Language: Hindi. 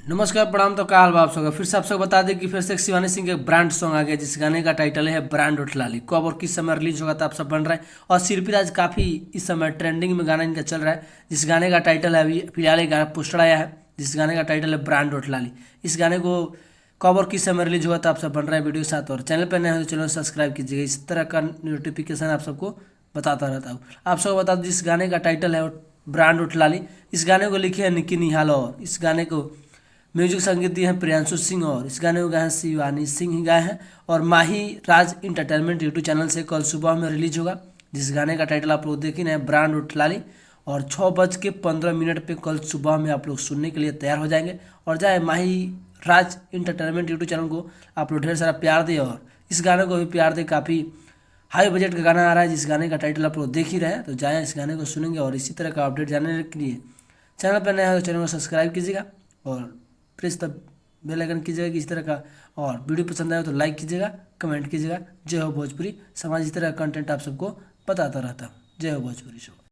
नमस्कार प्रणाम। तो का हाल बा आप सबका। फिर से आप सबको बता दें कि फिर से एक शिवानी सिंह का एक ब्रांड सॉन्ग आ गया जिस गाने का टाइटल है ब्रांड उठलाली। कब और किस समय रिलीज होगा तो आप सब बन रहा है। और सिरफिराज काफ़ी इस समय ट्रेंडिंग में गाना इनका चल रहा है। जिस गाने का टाइटल है अभी फिलहाल एक गाना पोस्टर आया है जिस गाने का टाइटल है ब्रांड उठलाली। इस गाने को कब और किस समय रिलीज होगा तो आप सब बन रहे हैं वीडियो के साथ। और चैनल पर नए हो तो चैनल सब्सक्राइब कीजिएगा। इस तरह का नोटिफिकेशन आप सबको बताता रहता हूँ। आप सबको बता दूँ जिस गाने का टाइटल है ब्रांड उठलाली। इस गाने को लिखे है निकी निहाल और इस गाने को म्यूजिक संगीत दिए हैं प्रियांशु सिंह और इस गाने को गाए हैं शिवानी सिंह ही गाए हैं। और माही राज इंटरटेनमेंट यूट्यूब चैनल से कल सुबह में रिलीज होगा। जिस गाने का टाइटल आप लोग देख ही रहे हैं ब्रांड उठलाली। और 6:15 पे कल सुबह में आप लोग सुनने के लिए तैयार हो जाएंगे। और जाए माही राज इंटरटेनमेंट यूट्यूब चैनल को आप लोग ढेर सारा प्यार दें और इस गाने को भी प्यार दें। काफ़ी हाई बजट का गाना आ रहा है जिस गाने का टाइटल आप लोग देख ही रहे हैं। तो जाएँ इस गाने को सुनेंगे और इसी तरह का अपडेट जानने के लिए चैनल पर नया हो तो चैनल को सब्सक्राइब कीजिएगा और प्रेस द बेल आइकन कीजिएगा कि इस तरह का। और वीडियो पसंद आए तो लाइक कीजिएगा, कमेंट कीजिएगा। जय हो भोजपुरी समाज। इस तरह का कंटेंट आप सबको बताता रहता हूँ। जय हो भोजपुरी शो।